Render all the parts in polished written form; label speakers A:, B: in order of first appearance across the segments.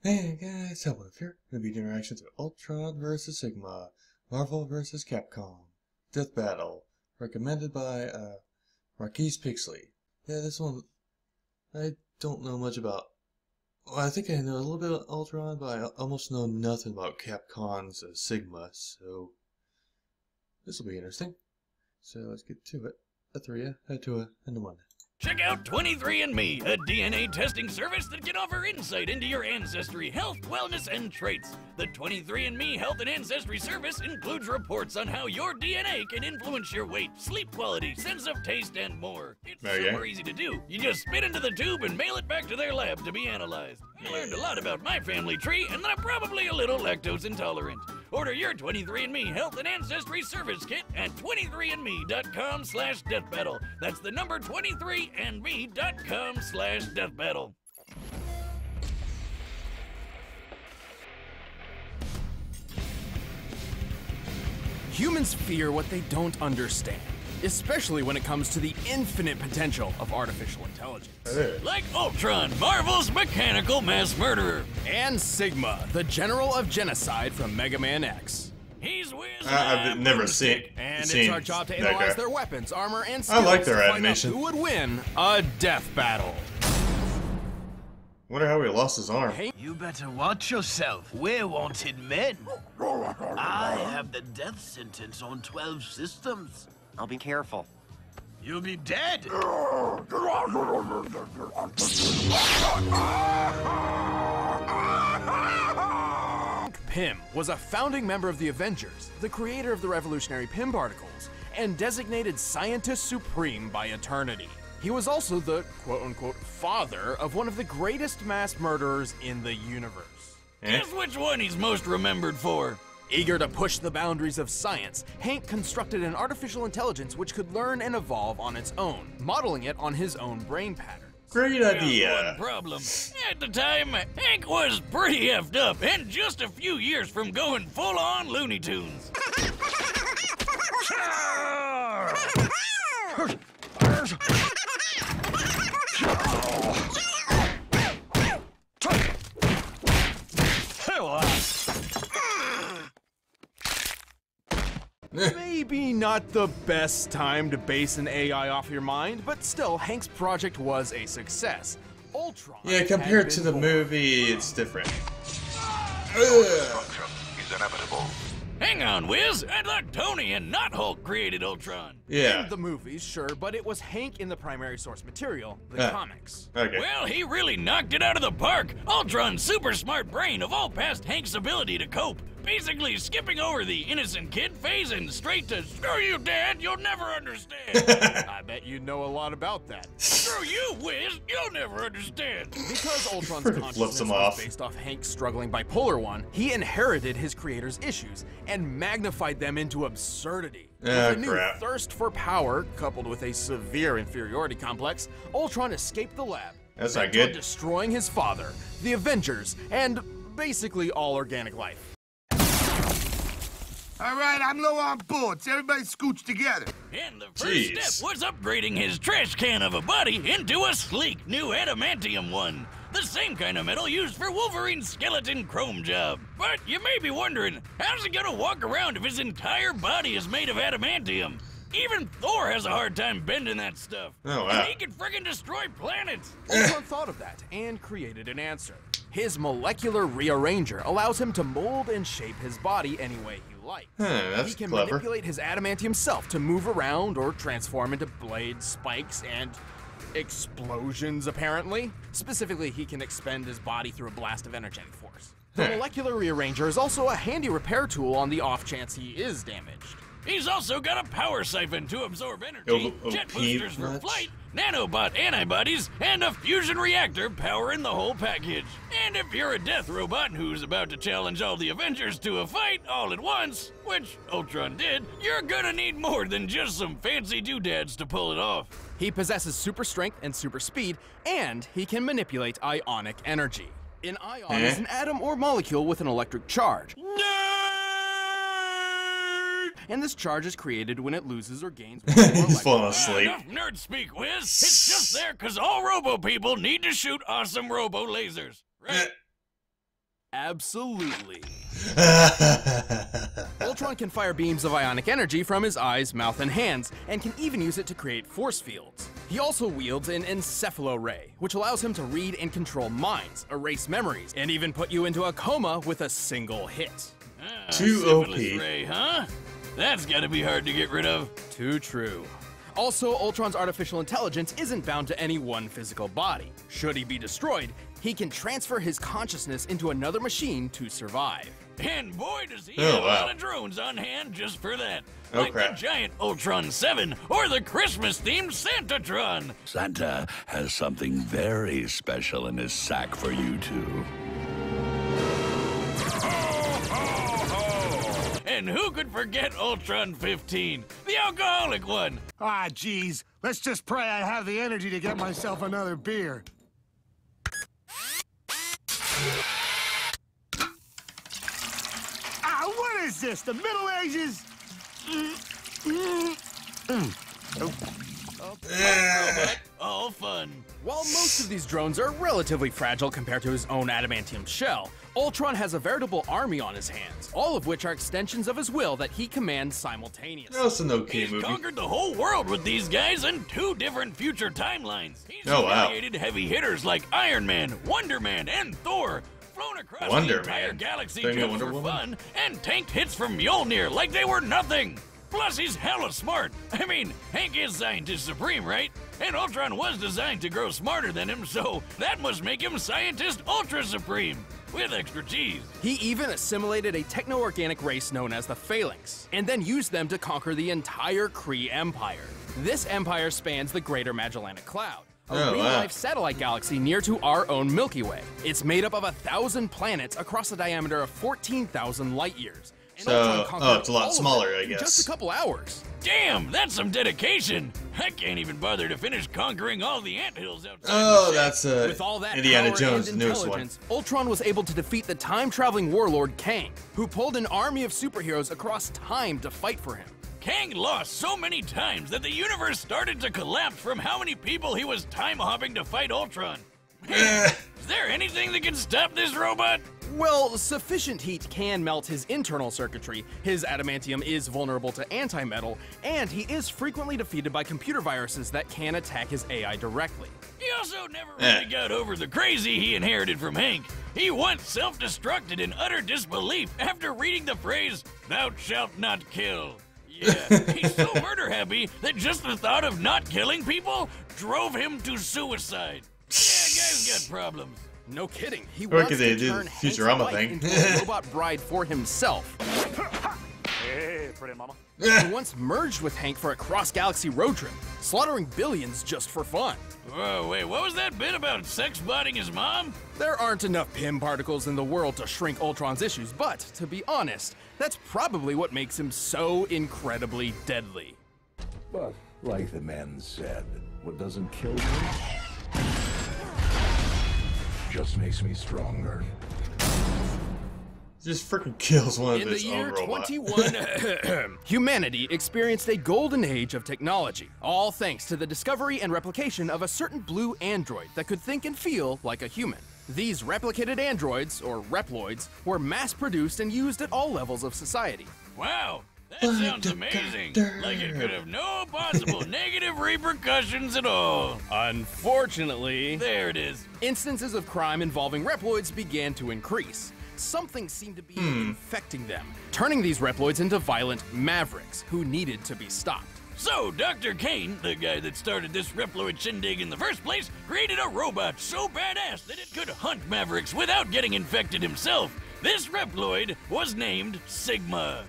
A: Hey guys, Hellwolf here. Gonna be doing reactions to Ultron vs. Sigma, Marvel vs. Capcom, Death Battle, recommended by Marquise Pixley. Yeah, this one I don't know much about. Well, I think I know a little bit about Ultron, but I almost know nothing about Capcom's Sigma, so this will be interesting. So let's get to it. A 3, a 2, and a 1.
B: Check out 23andMe, a DNA testing service that can offer insight into your ancestry, health, wellness, and traits. The 23andMe Health and Ancestry service includes reports on how your DNA can influence your weight, sleep quality, sense of taste, and more. It's super easy to do. You just spit into the tube and mail it back to their lab to be analyzed. I learned a lot about my family tree, and that I'm probably a little lactose intolerant. Order your 23andMe Health and Ancestry Service Kit at 23andme.com/deathbattle. That's the number 23andme.com/deathbattle.
C: Humans fear what they don't understand, especially when it comes to the infinite potential of artificial intelligence.
B: Like Ultron, Marvel's mechanical mass murderer.
C: And Sigma, the general of genocide from Mega Man X.
B: He's with
A: I've never seen
C: it's our job to analyze their weapons, armor, and skills
A: I like their
C: to find out
A: animation.
C: who would win a death battle.
A: Wonder how he lost his arm.
D: You better watch yourself. We're wanted men. I have the death sentence on 12 systems.
E: I'll be careful.
D: You'll be dead.
C: Pym was a founding member of the Avengers, the creator of the revolutionary Pym particles, and designated Scientist Supreme by Eternity. He was also the quote-unquote father of one of the greatest mass murderers in the universe.
B: Guess which one he's most remembered for?
C: Eager to push the boundaries of science, Hank constructed an artificial intelligence which could learn and evolve on its own, modeling it on his own brain patterns.
A: Great idea.
B: One problem. At the time, Hank was pretty effed up and just a few years from going full-on Looney Tunes.
C: Maybe not the best time to base an AI off your mind, but still, Hank's project was a success. Ultron.
A: Yeah, compared to the movie, it's different.
F: Destruction is inevitable.
B: Hang on, Wiz. I thought Tony and not Hulk created Ultron.
A: Yeah.
C: In the movies, sure, but it was Hank in the primary source material, the comics.
A: Okay.
B: Well, he really knocked it out of the park. Ultron's super smart brain of all past Hank's ability to cope. Basically skipping over the innocent kid phase and straight to, screw you, Dad, you'll never understand.
C: I bet you know a lot about that.
B: Screw you, Wiz, you'll never understand.
C: Because Ultron's
A: Flips
C: consciousness
A: him
C: was
A: off.
C: based off Hank's struggling bipolar one, he inherited his creator's issues and magnified them into absurdity. With a new thirst for power, coupled with a severe inferiority complex, Ultron escaped the lab.
A: That's not
C: bent on
A: good.
C: destroying his father, the Avengers, and basically all organic life.
G: All right, I'm low on bullets. Everybody scooch together.
B: And the first step was upgrading his trash can of a body into a sleek new adamantium one. The same kind of metal used for Wolverine's skeleton chrome job. But you may be wondering, how's he gonna walk around if his entire body is made of adamantium? Even Thor has a hard time bending that stuff.
A: Oh, wow.
B: And he can friggin' destroy planets.
C: Ultron thought of that and created an answer. His molecular rearranger allows him to mold and shape his body any way he likes.
A: That's
C: he can
A: clever.
C: manipulate his adamantium self to move around or transform into blades, spikes, and explosions, apparently. Specifically, he can expend his body through a blast of energetic force. The molecular rearranger is also a handy repair tool on the off chance he is damaged.
B: He's also got a power siphon to absorb energy, jet boosters for flight, nanobot antibodies, and a fusion reactor powering the whole package. And if you're a death robot who's about to challenge all the Avengers to a fight all at once, which Ultron did, you're gonna need more than just some fancy doodads to pull it off.
C: He possesses super strength and super speed, and he can manipulate ionic energy. An ion is an atom or molecule with an electric charge. And this charge is created when it loses or gains one or more
A: He's falling asleep.
B: Enough nerd speak, Wiz. It's just there because all robo people need to shoot awesome robo lasers, right?
C: Absolutely. Ultron can fire beams of ionic energy from his eyes, mouth, and hands, and can even use it to create force fields. He also wields an encephalo ray, which allows him to read and control minds, erase memories, and even put you into a coma with a single hit.
A: Too OP.
B: Ray, huh? That's gotta be hard to get rid of.
C: Too true. Also, Ultron's artificial intelligence isn't bound to any one physical body. Should he be destroyed, he can transfer his consciousness into another machine to survive.
B: And boy, does he have a lot of drones on hand just for that. Like the giant Ultron 7 or the Christmas-themed Santatron.
E: Santa has something very special in his sack for you two.
B: And who could forget Ultron 15, the alcoholic one?
G: Ah, geez. Let's just pray I have the energy to get myself another beer. Ah, what is this? The Middle Ages?
B: All fun.
C: While most of these drones are relatively fragile compared to his own adamantium shell, Ultron has a veritable army on his hands, all of which are extensions of his will that he commands simultaneously.
A: That's an okay
B: He's
A: movie.
B: conquered the whole world with these guys in 2 different future timelines. He's humiliated heavy hitters like Iron Man, Wonder Man, and Thor, flown across the entire galaxy just for fun, and tanked hits from Mjolnir like they were nothing. Plus, he's hella smart. I mean, Hank is Scientist Supreme, right? And Ultron was designed to grow smarter than him, so that must make him Scientist Ultra Supreme, with extra cheese.
C: He even assimilated a techno-organic race known as the Phalanx, and then used them to conquer the entire Kree Empire. This empire spans the Greater Magellanic Cloud, a real-life satellite galaxy near to our own Milky Way. It's made up of 1,000 planets across a diameter of 14,000 light-years.
A: So, it's a lot smaller, I guess.
C: In just a couple hours.
B: Damn, that's some dedication. I can't even bother to finish conquering all the anthills outside.
A: Oh, that's
C: With all that
A: Indiana
C: power
A: Jones'
C: and
A: newest one.
C: intelligence, Ultron was able to defeat the time-traveling warlord Kang, who pulled an army of superheroes across time to fight for him.
B: Kang lost so many times that the universe started to collapse from how many people he was time-hopping to fight Ultron. Is there anything that can stop this robot?
C: Well, sufficient heat can melt his internal circuitry, his adamantium is vulnerable to antimetal, and he is frequently defeated by computer viruses that can attack his AI directly.
B: He also never really got over the crazy he inherited from Hank. He once self-destructed in utter disbelief after reading the phrase, "Thou shalt not kill." Yeah, he's so murder-happy that just the thought of not killing people drove him to suicide. Yeah, guy's got problems.
C: No kidding. He
A: Or
C: wants
A: could
C: to
A: they do
C: turn
A: the
C: Hank's
A: Futurama
C: wife
A: thing?
C: into a robot bride for himself.
G: Hey, pretty mama.
C: He once merged with Hank for a cross-galaxy road trip, slaughtering billions just for fun.
B: Whoa, wait, what was that bit about sex-botting his mom?
C: There aren't enough Pym particles in the world to shrink Ultron's issues, but to be honest, that's probably what makes him so incredibly deadly.
E: But, like the man said, what doesn't kill me just makes me stronger.
A: Just freaking kills one of
C: In
A: his
C: the
A: own
C: year
A: robot.
C: 21, humanity experienced a golden age of technology, all thanks to the discovery and replication of a certain blue android that could think and feel like a human. These replicated androids, or Reploids, were mass-produced and used at all levels of society.
B: Wow, that sounds amazing. Like it could have no possible negative repercussions at all.
C: Unfortunately,
B: There it is.
C: instances of crime involving Reploids began to increase. Something seemed to be infecting them, turning these Reploids into violent mavericks who needed to be stopped.
B: So, Dr. Kane, the guy that started this Reploid shindig in the first place, created a robot so badass that it could hunt mavericks without getting infected himself. This Reploid was named Sigma.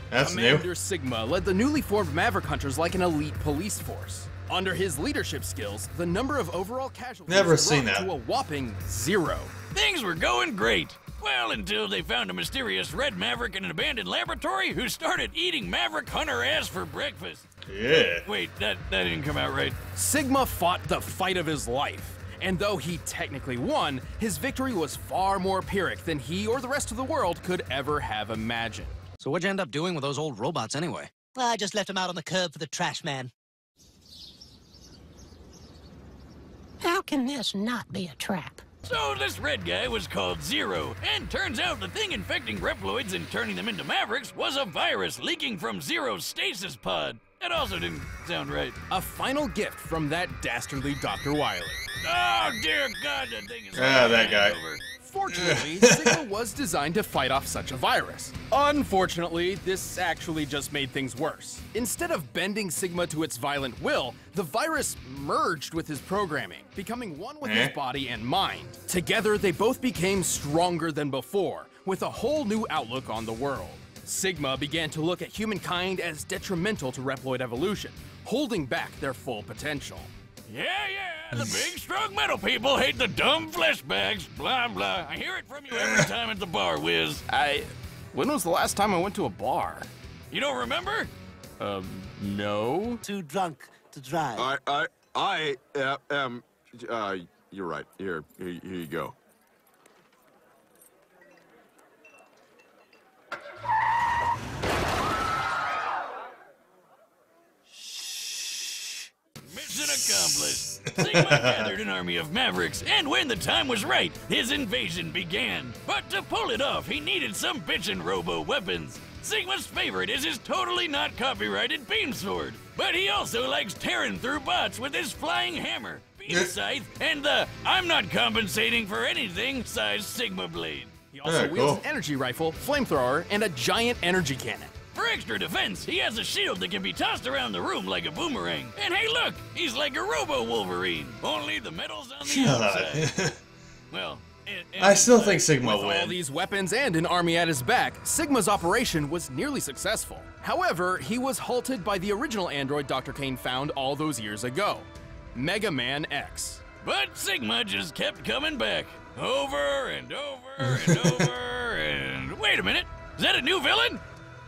A: That's
C: Commander
A: new.
C: Sigma led the newly formed Maverick Hunters like an elite police force. Under his leadership skills, the number of overall casualties
A: Never seen
C: dropped
A: that.
C: to a whopping 0.
B: Things were going great. Well, until they found a mysterious red maverick in an abandoned laboratory who started eating Maverick Hunter ass for breakfast.
A: Yeah.
B: Wait, that didn't come out right.
C: Sigma fought the fight of his life, and though he technically won, his victory was far more Pyrrhic than he or the rest of the world could ever have imagined.
F: So what'd you end up doing with those old robots anyway?
H: I just left him out on the curb for the trash man. How can this not be a trap?
B: So this red guy was called Zero, and turns out the thing infecting Reploids and turning them into Mavericks was a virus leaking from Zero's stasis pod. That also didn't sound right.
C: A final gift from that dastardly Dr. Wily.
B: Oh dear God, that thing is
A: that guy.
B: over.
C: Fortunately, Sigma was designed to fight off such a virus. Unfortunately, this actually just made things worse. Instead of bending Sigma to its violent will, the virus merged with his programming, becoming one with his body and mind. Together, they both became stronger than before, with a whole new outlook on the world. Sigma began to look at humankind as detrimental to Reploid evolution, holding back their full potential.
B: Yeah, the big, strong metal people hate the dumb flesh bags, blah, blah. I hear it from you every time at the bar, Wiz.
C: When was the last time I went to a bar?
B: You don't remember?
C: No.
H: Too drunk to drive.
I: I am, you're right. Here you go.
B: Mission accomplished. Sigma gathered an army of Mavericks, and when the time was right, his invasion began. But to pull it off, he needed some bitchin' robo-weapons. Sigma's favorite is his totally not copyrighted beam sword, but he also likes tearing through bots with his flying hammer, beam scythe, and the I'm not compensating for anything size Sigma blade.
C: He also wields an energy rifle, flamethrower, and a giant energy cannon.
B: For extra defense, he has a shield that can be tossed around the room like a boomerang. And hey look, he's like a Robo-Wolverine, only the metal's on the outside. Well,
A: I still think Sigma
C: With all
A: wins.
C: these weapons and an army at his back, Sigma's operation was nearly successful. However, he was halted by the original android Dr. Kane found all those years ago, Mega Man X.
B: But Sigma just kept coming back, over and over and over and... Wait a minute, is that a new villain?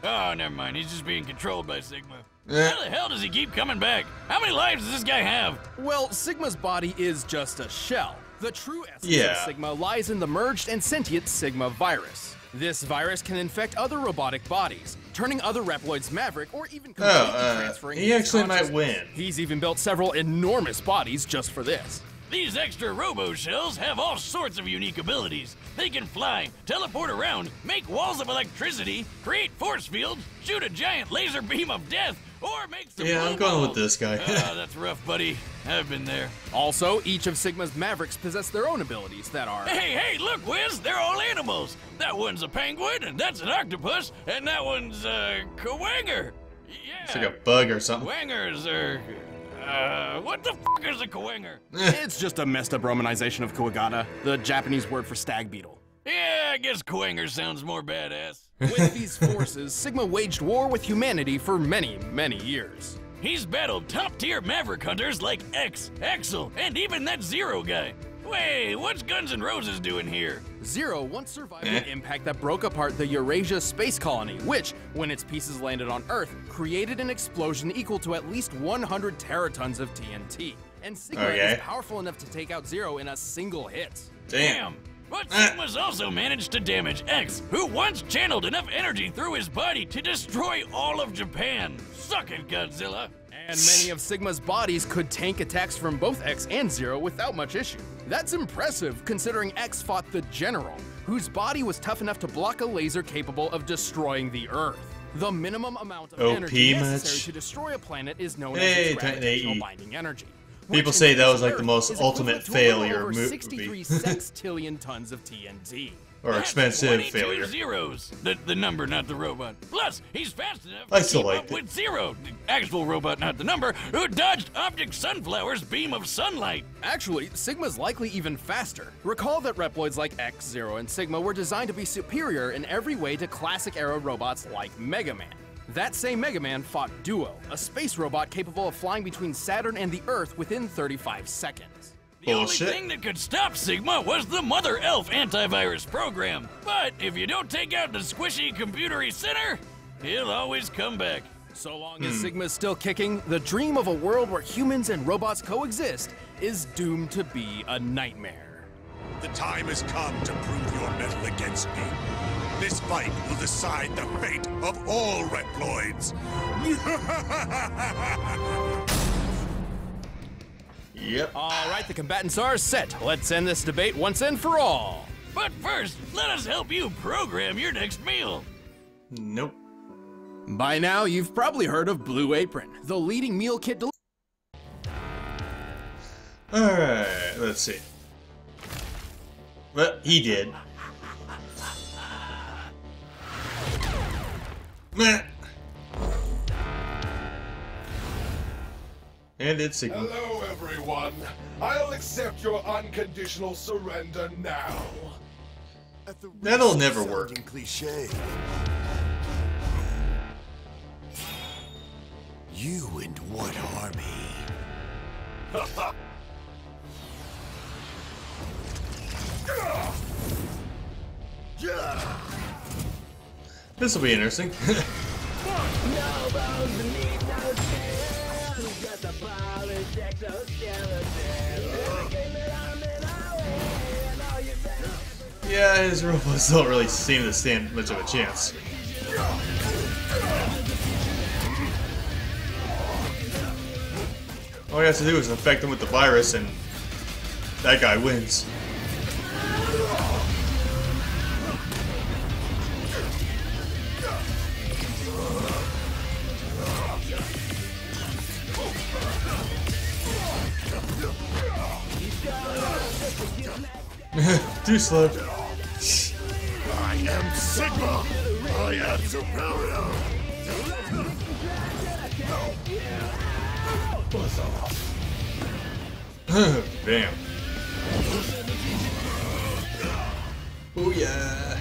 B: Oh, never mind. He's just being controlled by Sigma. How the hell does he keep coming back? How many lives does this guy have?
C: Well, Sigma's body is just a shell. The true essence of Sigma lies in the merged and sentient Sigma virus. This virus can infect other robotic bodies, turning other Reploids Maverick or even completely transferring
A: he
C: his
A: actually might
C: consciousness.
A: win.
C: He's even built several enormous bodies just for this.
B: These extra robo-shells have all sorts of unique abilities. They can fly, teleport around, make walls of electricity, create force fields, shoot a giant laser beam of death, or make some
A: I'm going with this guy.
B: That's rough, buddy. I've been there.
C: Also, each of Sigma's Mavericks possess their own abilities that are...
B: Hey, look, Wiz, they're all animals. That one's a penguin, and that's an octopus, and that one's a Kawanger. Yeah.
A: It's like a bug or something.
B: Kawangers are... what the fuck is a Kawanger?
C: It's just a messed up romanization of Kawagata, the Japanese word for stag beetle.
B: Yeah, I guess Kawanger sounds more badass.
C: With these forces, Sigma waged war with humanity for many, many years.
B: He's battled top-tier Maverick hunters like X, Axel, and even that Zero guy. Wait, what's Guns N' Roses doing here?
C: Zero once survived an impact that broke apart the Eurasia space colony, which, when its pieces landed on Earth, created an explosion equal to at least 100 teratons of TNT. And Sigma is powerful enough to take out Zero in a single hit.
B: Damn. But Sigma's also managed to damage X, who once channeled enough energy through his body to destroy all of Japan. Suck it, Godzilla.
C: And many of Sigma's bodies could tank attacks from both X and Zero without much issue. That's impressive, considering X fought the General, whose body was tough enough to block a laser capable of destroying the Earth. The minimum amount of energy necessary to destroy a planet is known as its gravitational binding energy.
A: People say that was like the most ultimate failure movie.
C: 63 sextillion tons of TNT.
A: Or expensive failure.
B: Zeros. The number, not the robot. Plus, he's fast enough
A: I
B: to
A: still
B: keep
A: liked
B: up
A: it.
B: with Zero, the actual robot, not the number, who dodged Object Sunflower's beam of sunlight.
C: Actually, Sigma's likely even faster. Recall that Reploids like X, Zero, and Sigma were designed to be superior in every way to classic-era robots like Mega Man. That same Mega Man fought Duo, a space robot capable of flying between Saturn and the Earth within 35 seconds.
B: The only thing that could stop Sigma was the Mother Elf antivirus program. But if you don't take out the squishy computery center, he'll always come back.
C: So long as Sigma's still kicking, the dream of a world where humans and robots coexist is doomed to be a nightmare.
J: The time has come to prove your mettle against me. This fight will decide the fate of all Reploids.
A: Yep.
C: All right, the combatants are set. Let's end this debate once and for all.
B: But first, let us help you program your next meal.
A: Nope.
C: By now, you've probably heard of Blue Apron, the leading meal kit
A: Alright, let's see. Well, he did. Meh. And it's Sigma.
K: Hello, everyone. I'll accept your unconditional surrender now.
A: That'll never work.
J: Cliche. You and what army?
A: This will be interesting. Yeah, his robots don't really seem to stand much of a chance. All he has to do is infect him with the virus and that guy wins. Too slow.
J: I am Sigma. I am superior. Buzz off.
A: Damn. Oh yeah.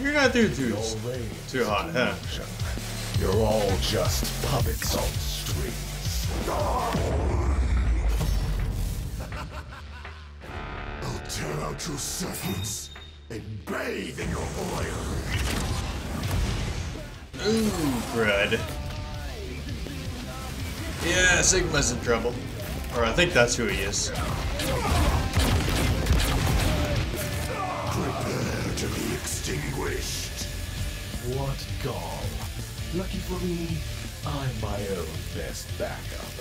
A: You're not too hot, huh?
K: You're all just puppets on strings.
J: I'll tear out your circuits and bathe in your oil.
A: Ooh, crud. Yeah, Sigma's in trouble. Or I think that's who he is.
J: Prepare to be extinguished.
K: What gall. Lucky for me, I'm my own best backup.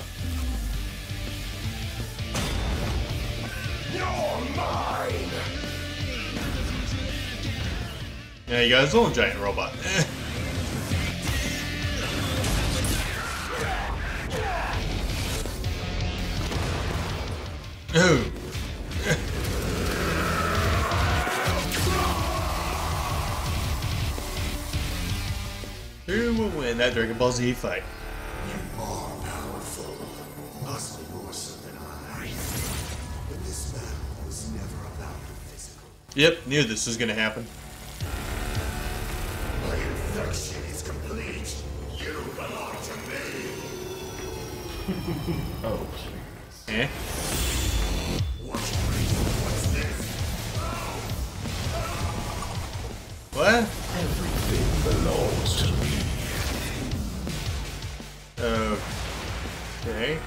K: You're mine!
A: Yeah, you got his own giant robot. Ooh. Who will win that Dragon Ball Z fight?
J: You are powerful, possibly more so than I. But this battle was never about the physical.
A: Yep, knew this was gonna happen.
J: My infection is complete. You belong to me.
K: Oh, please.
A: Eh?
J: What's this?
A: What?
K: Everything belongs to me.
A: Okay.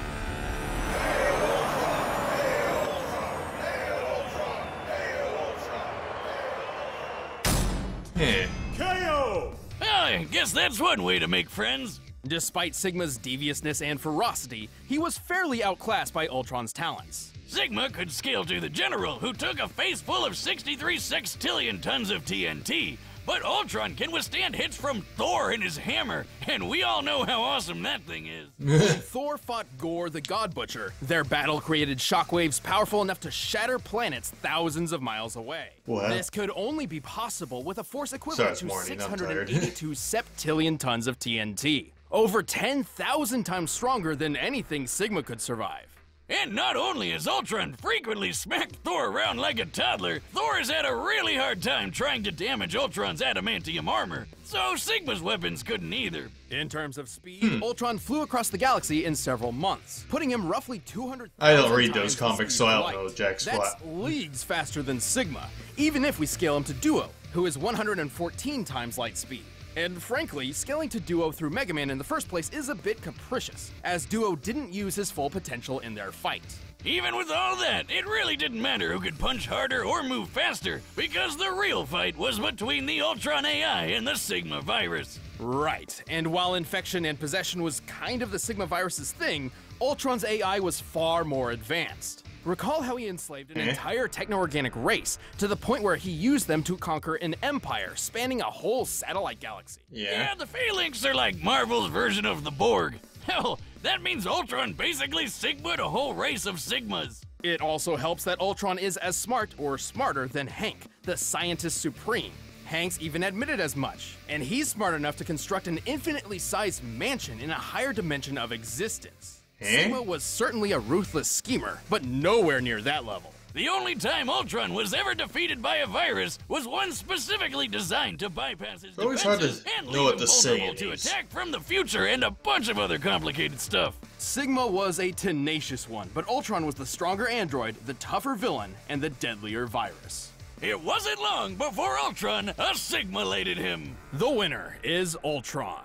B: KO! I guess that's one way to make friends.
C: Despite Sigma's deviousness and ferocity, he was fairly outclassed by Ultron's talents.
B: Sigma could scale to the General, who took a face full of 63 sextillion tons of TNT. But Ultron can withstand hits from Thor and his hammer, and we all know how awesome that thing is.
C: When Thor fought Gore the God Butcher, their battle created shockwaves powerful enough to shatter planets thousands of miles away.
A: What?
C: This could only be possible with a force equivalent to
A: morning, I'm
C: 682 septillion tons of TNT. Over 10,000 times stronger than anything Sigma could survive.
B: And not only has Ultron frequently smacked Thor around like a toddler, Thor has had a really hard time trying to damage Ultron's adamantium armor. So Sigma's weapons couldn't either.
C: In terms of speed, Ultron flew across the galaxy in several months, putting him roughly 200,000
A: I don't read those
C: times the
A: comics,
C: speed
A: so I
C: of
A: don't know
C: light.
A: jack squat.
C: That's leagues faster than Sigma, even if we scale him to Duo, who is 114 times light speed. And frankly, scaling to Duo through Mega Man in the first place is a bit capricious, as Duo didn't use his full potential in their fight.
B: Even with all that, it really didn't matter who could punch harder or move faster, because the real fight was between the Ultron AI and the Sigma virus.
C: Right, and while infection and possession was kind of the Sigma virus's thing, Ultron's AI was far more advanced. Recall how he enslaved an entire techno-organic race, to the point where he used them to conquer an empire spanning a whole satellite galaxy.
B: Yeah, the Phalanx are like Marvel's version of the Borg. Hell, that means Ultron basically Sigma'd a whole race of Sigmas.
C: It also helps that Ultron is as smart, or smarter, than Hank, the scientist supreme. Hank's even admitted as much, and he's smart enough to construct an infinitely sized mansion in a higher dimension of existence. Sigma was certainly a ruthless schemer, but nowhere near that level.
B: The only time Ultron was ever defeated by a virus was one specifically designed to bypass his defenses and leave him vulnerable to attack from the future and a bunch of other complicated stuff.
C: Sigma was a tenacious one, but Ultron was the stronger android, the tougher villain, and the deadlier virus.
B: It wasn't long before Ultron Sigma-lated him.
C: The winner is Ultron.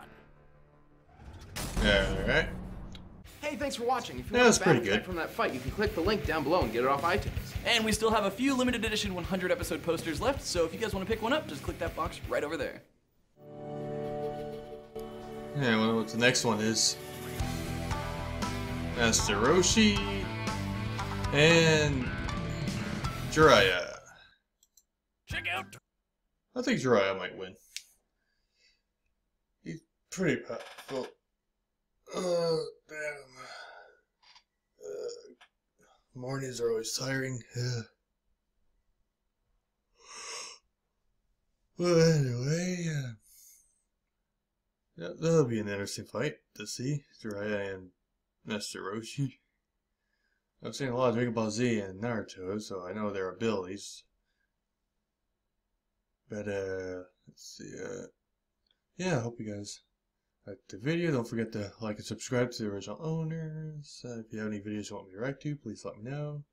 A: Alright.
C: Hey, thanks for watching. If you
A: Yeah,
C: want
A: that's
C: a
A: pretty
C: battle
A: good.
C: from that fight, you can click the link down below and get it off iTunes.
L: And we still have a few limited edition 100 episode posters left, so if you guys want to pick one up, just click that box right over there.
A: Yeah, I wonder what the next one is. Master Roshi and Jiraiya.
B: Check out.
A: I think Jiraiya might win. He's pretty powerful. Damn. Mornings are always tiring. Well, anyway, that'll be an interesting fight to see. Jiraiya and Master Roshi. I've seen a lot of Dragon Ball Z and Naruto, so I know their abilities. But, let's see, yeah, I hope you guys liked the video. Don't forget to like and subscribe to the original owners. If you have any videos you want me to react to, please let me know.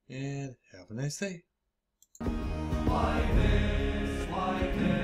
A: And have a nice day.
J: Why this?